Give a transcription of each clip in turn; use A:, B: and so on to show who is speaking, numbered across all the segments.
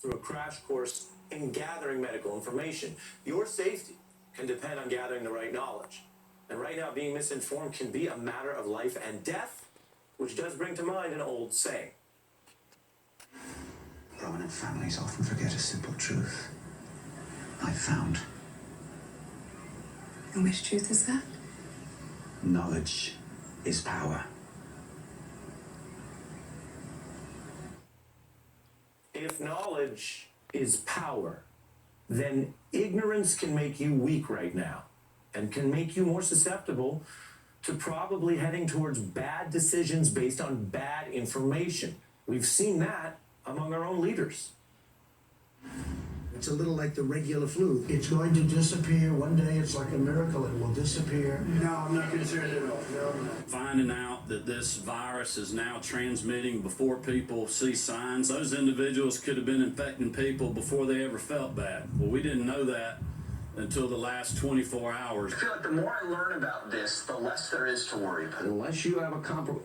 A: through a crash course in gathering medical information. Your safety can depend on gathering the right knowledge. And right now, being misinformed can be a matter of life and death, which does bring to mind an old saying.
B: Prominent families often forget a simple truth. I found.
C: And which truth is that?
B: Knowledge is power.
A: If knowledge is power, then ignorance can make you weak right now and can make you more susceptible to probably heading towards bad decisions based on bad information. We've seen that among our own leaders.
D: It's a little like the regular flu. It's going to disappear. One day it's like a miracle. It will disappear.
E: No, I'm not concerned at all. No, I'm not.
F: Finding out that this virus is now transmitting before people see signs, those individuals could have been infecting people before they ever felt bad. Well, we didn't know that until the last 24 hours.
G: I feel like the more I learn about this, the less there is to worry about.
H: Unless you have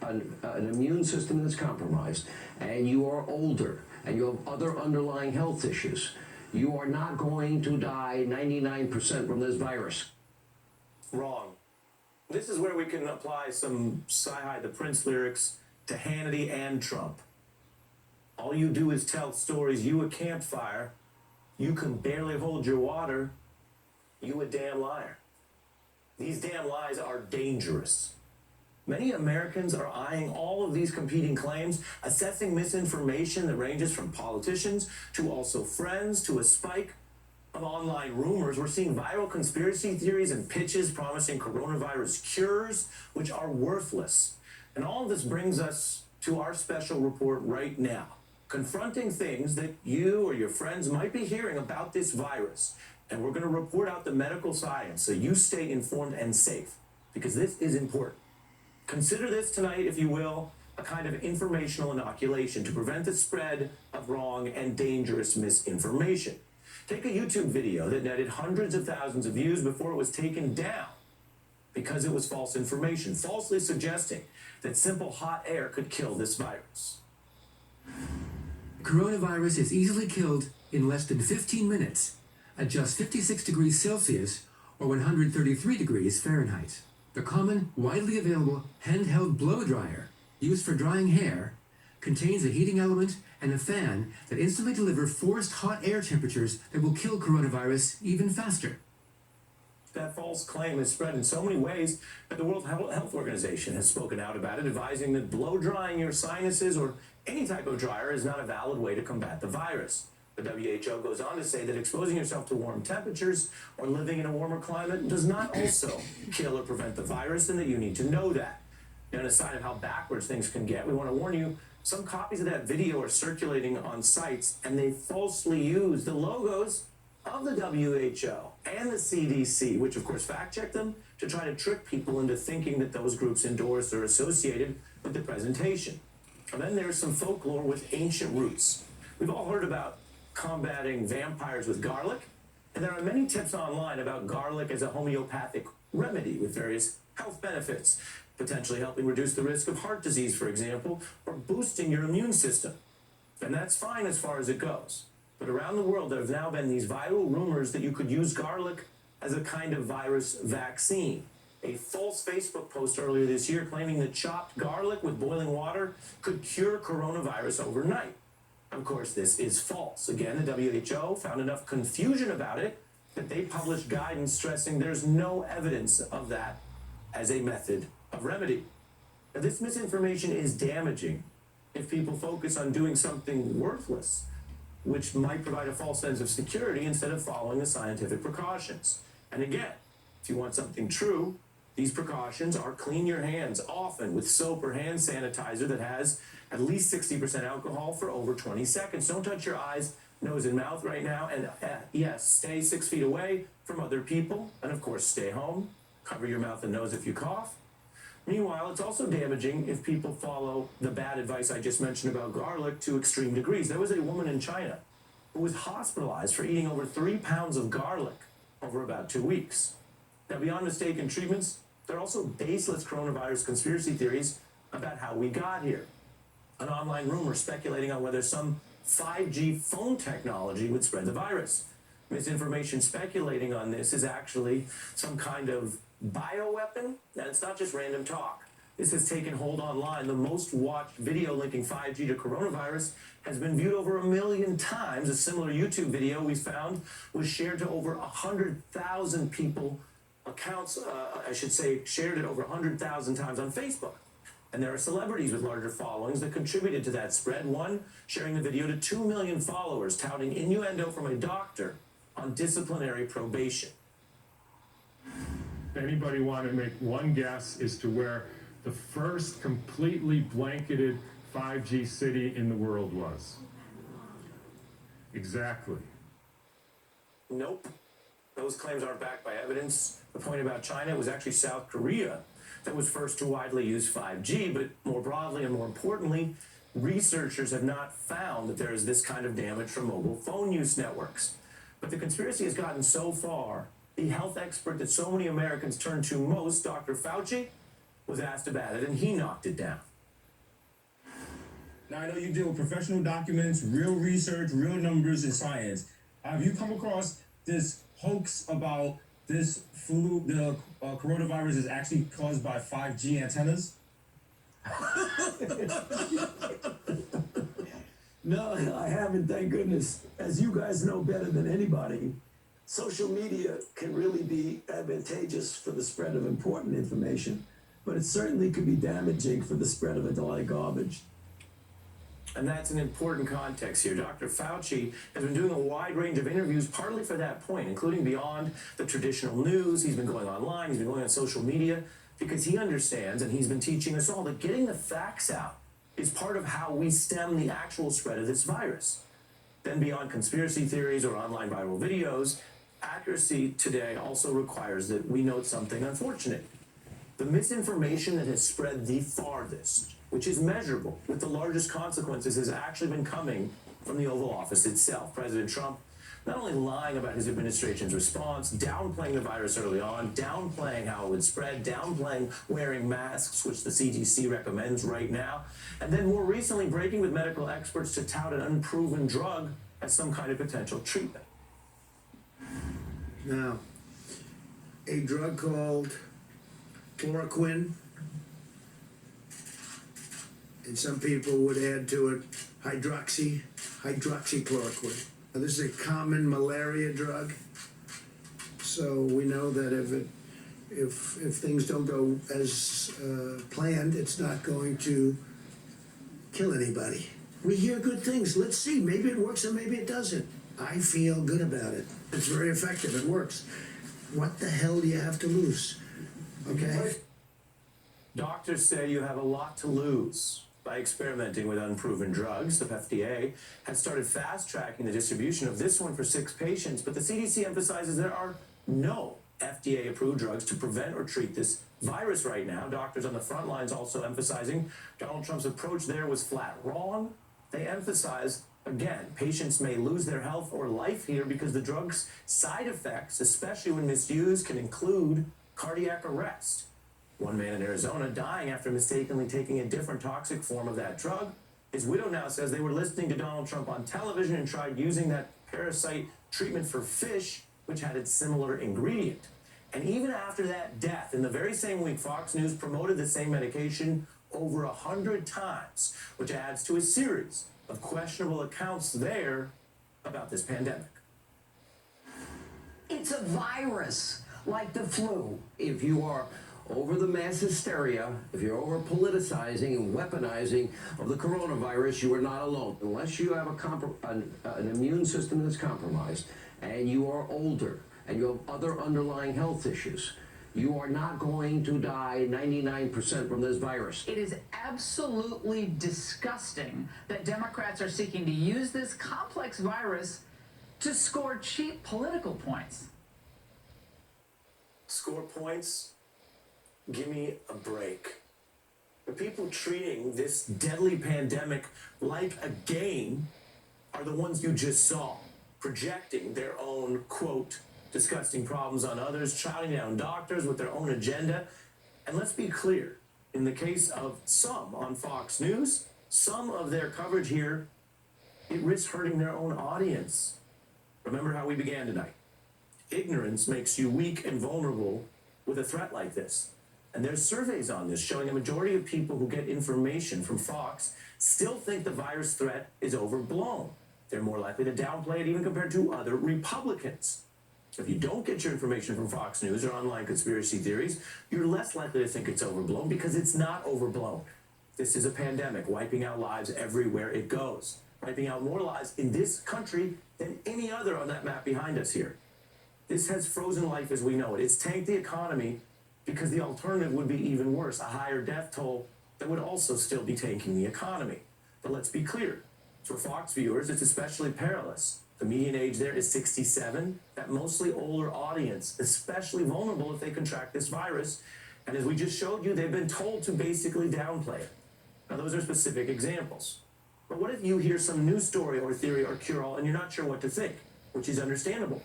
H: an immune system that's compromised and you are older and you have other underlying health issues, you are not going to die 99% from this virus.
A: Wrong. This is where we can apply some Sci-Hi the Prince lyrics to Hannity and Trump. All you do is tell stories, you a campfire, you can barely hold your water, you a damn liar. These damn lies are dangerous. Many Americans are eyeing all of these competing claims, assessing misinformation that ranges from politicians to also friends to a spike of online rumors. We're seeing viral conspiracy theories and pitches promising coronavirus cures, which are worthless. And all of this brings us to our special report right now, confronting things that you or your friends might be hearing about this virus. And we're going to report out the medical science so you stay informed and safe, because this is important. Consider this tonight, if you will, a kind of informational inoculation to prevent the spread of wrong and dangerous misinformation. Take a YouTube video that netted hundreds of thousands of views before it was taken down because it was false information, falsely suggesting that simple hot air could kill this virus.
I: Coronavirus is easily killed in less than 15 minutes at just 56 degrees Celsius or 133 degrees Fahrenheit. The common, widely available handheld blow dryer used for drying hair contains a heating element and a fan that instantly deliver forced hot air temperatures that will kill coronavirus even faster.
A: That false claim is spread in so many ways that the World Health Organization has spoken out about it, advising that blow drying your sinuses or any type of dryer is not a valid way to combat the virus. The WHO goes on to say that exposing yourself to warm temperatures or living in a warmer climate does not also kill or prevent the virus, and that you need to know that. And a sign of how backwards things can get, we want to warn you, some copies of that video are circulating on sites, and they falsely use the logos of the WHO and the CDC, which of course fact-check them to try to trick people into thinking that those groups endorse or associated with the presentation. And then there's some folklore with ancient roots. We've all heard about combating vampires with garlic, and there are many tips online about garlic as a homeopathic remedy with various health benefits, potentially helping reduce the risk of heart disease, for example, or boosting your immune system. And that's fine as far as it goes. But around the world, there have now been these viral rumors that you could use garlic as a kind of virus vaccine. A false Facebook post earlier this year claiming that chopped garlic with boiling water could cure coronavirus overnight. Of course, this is false. Again, the WHO found enough confusion about it that they published guidance stressing there's no evidence of that as a method of remedy. Now, this misinformation is damaging if people focus on doing something worthless, which might provide a false sense of security instead of following the scientific precautions. And again, if you want something true, these precautions are clean your hands often with soap or hand sanitizer that has at least 60% alcohol for over 20 seconds. Don't touch your eyes, nose, and mouth right now. And yes, stay 6 feet away from other people. And of course, stay home. Cover your mouth and nose if you cough. Meanwhile, it's also damaging if people follow the bad advice I just mentioned about garlic to extreme degrees. There was a woman in China who was hospitalized for eating over 3 pounds of garlic over about 2 weeks. Now, beyond mistaken treatments, there are also baseless coronavirus conspiracy theories about how we got here. An online rumor speculating on whether some 5G phone technology would spread the virus. Misinformation speculating on this is actually some kind of bioweapon, and it's not just random talk. This has taken hold online. The most watched video linking 5G to coronavirus has been viewed over 1 million times. A similar YouTube video we found was shared to over 100,000 people, shared it over 100,000 times on Facebook. And there are celebrities with larger followings that contributed to that spread. One sharing the video to 2 million followers, touting innuendo from a doctor on disciplinary probation.
C: Anybody want to make one guess as to where the first completely blanketed 5G city in the world was? Exactly.
A: Nope. Those claims aren't backed by evidence. The point about China was actually South Korea that was first to widely use 5G, but more broadly and more importantly, researchers have not found that there is this kind of damage from mobile phone use networks. But the conspiracy has gotten so far, the health expert that so many Americans turn to most, Dr. Fauci, was asked about it and he knocked it down.
J: Now, I know you deal with professional documents, real research, real numbers, and science. Have you come across this hoax about this flu, the coronavirus is actually caused by 5G antennas?
K: No, I haven't, thank goodness. As you guys know better than anybody, social media can really be advantageous for the spread of important information, but it certainly could be damaging for the spread of a lot of garbage.
A: And that's an important context here. Dr. Fauci has been doing a wide range of interviews partly for that point, including beyond the traditional news. He's been going online, he's been going on social media, because he understands, and he's been teaching us all, that getting the facts out is part of how we stem the actual spread of this virus. Then beyond conspiracy theories or online viral videos, accuracy today also requires that we note something unfortunate. The misinformation that has spread the farthest, which is measurable with the largest consequences, has actually been coming from the Oval Office itself. President Trump not only lying about his administration's response, downplaying the virus early on, downplaying how it would spread, downplaying wearing masks, which the CDC recommends right now, and then more recently breaking with medical experts to tout an unproven drug as some kind of potential treatment.
D: Now, a drug called chloroquine, and some people would add to it hydroxychloroquine. Now, this is a common malaria drug, so we know that if things don't go as planned, it's not going to kill anybody. We hear good things. Let's see. Maybe it works and maybe it doesn't. I feel good about it. It's very effective. It works. What the hell do you have to lose? Okay?
A: Doctors say you have a lot to lose by experimenting with unproven drugs. The FDA has started fast-tracking the distribution of this one for 6 patients, but the CDC emphasizes there are no FDA-approved drugs to prevent or treat this virus right now. Doctors on the front lines also emphasizing Donald Trump's approach there was flat wrong. They emphasize, again, patients may lose their health or life here because the drug's side effects, especially when misused, can include cardiac arrest. One man in Arizona dying after mistakenly taking a different toxic form of that drug. His widow now says they were listening to Donald Trump on television and tried using that parasite treatment for fish, which had its similar ingredient. And even after that death, in the very same week, Fox News promoted the same medication over 100 times, which adds to a series of questionable accounts there about this pandemic.
H: It's a virus, like the flu. If you are over the mass hysteria, if you're over politicizing and weaponizing of the coronavirus, you are not alone. Unless you have an immune system that's compromised, and you are older, and you have other underlying health issues, you are not going to die 99% from this virus.
L: It is absolutely disgusting that Democrats are seeking to use this complex virus to score cheap political points.
A: Score points? Give me a break. The people treating this deadly pandemic like a game are the ones you just saw, projecting their own, quote, disgusting problems on others, shouting down doctors with their own agenda. And let's be clear, in the case of some on Fox News, some of their coverage here it risks hurting their own audience. Remember how we began tonight. Ignorance makes you weak and vulnerable with a threat like this. And there's surveys on this showing a majority of people who get information from Fox still think the virus threat is overblown. They're more likely to downplay it even compared to other Republicans. If you don't get your information from Fox News or online conspiracy theories, you're less likely to think it's overblown because it's not overblown. This is a pandemic wiping out lives everywhere it goes, wiping out more lives in this country than any other on that map behind us here. This has frozen life as we know it. It's tanked the economy because the alternative would be even worse, a higher death toll that would also still be tanking the economy. But let's be clear, for Fox viewers, it's especially perilous. The median age there is 67, that mostly older audience, especially vulnerable if they contract this virus. And as we just showed you, they've been told to basically downplay it. Now, those are specific examples. But what if you hear some news story or theory or cure-all and you're not sure what to think, which is understandable?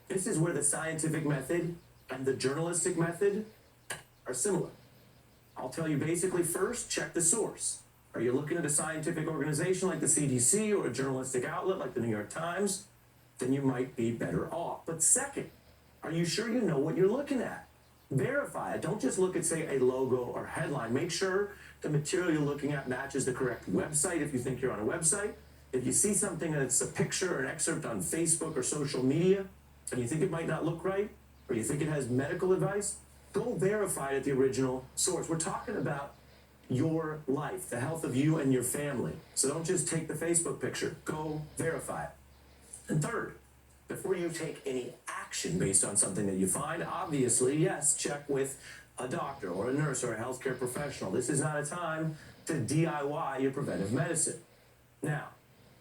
A: This is where the scientific method and the journalistic method are similar. I'll tell you basically first, check the source. Are you looking at a scientific organization like the CDC or a journalistic outlet like the New York Times? Then you might be better off. But second, are you sure you know what you're looking at? Verify it. Don't just look at, say, a logo or headline. Make sure the material you're looking at matches the correct website if you think you're on a website. If you see something that's a picture or an excerpt on Facebook or social media, and you think it might not look right, or you think it has medical advice, go verify it at the original source. We're talking about your life, the health of you and your family. So don't just take the Facebook picture, go verify it. And third, before you take any action based on something that you find, obviously, yes, check with a doctor or a nurse or a healthcare professional. This is not a time to DIY your preventive medicine. Now,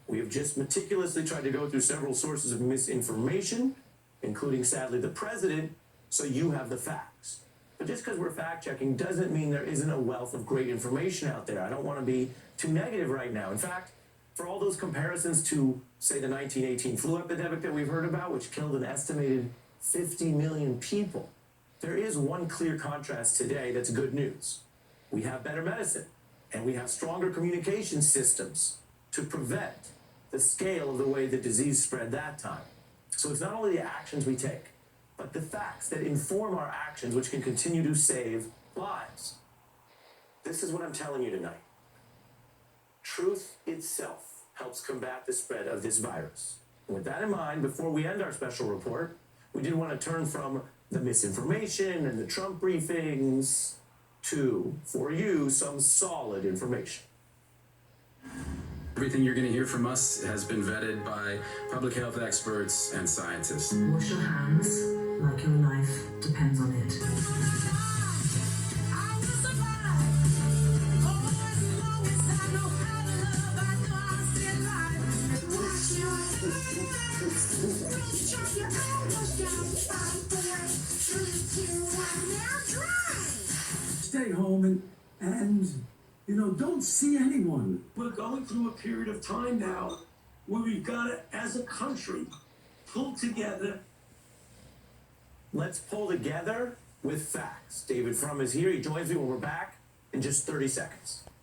A: we have just meticulously tried to go through several sources of misinformation, including, sadly, the president, so you have the facts. But just because we're fact-checking doesn't mean there isn't a wealth of great information out there. I don't want to be too negative right now. In fact, for all those comparisons to, say, the 1918 flu epidemic that we've heard about, which killed an estimated 50 million people, there is one clear contrast today that's good news. We have better medicine, and we have stronger communication systems to prevent the scale of the way the disease spread that time. So it's not only the actions we take, but the facts that inform our actions, which can continue to save lives. This is what I'm telling you tonight. Truth itself helps combat the spread of this virus. And with that in mind, before we end our special report, we did want to turn from the misinformation and the Trump briefings to, for you, some solid information.
M: Everything you're going to hear from us has been vetted by public health experts and scientists.
N: Wash your hands like your life depends on it.
K: Stay home and don't see anyone. We're going through a period of time now where we've got to, as a country, pull together.
A: Let's pull together with facts. David Frum is here. He joins me when we're back in just 30 seconds.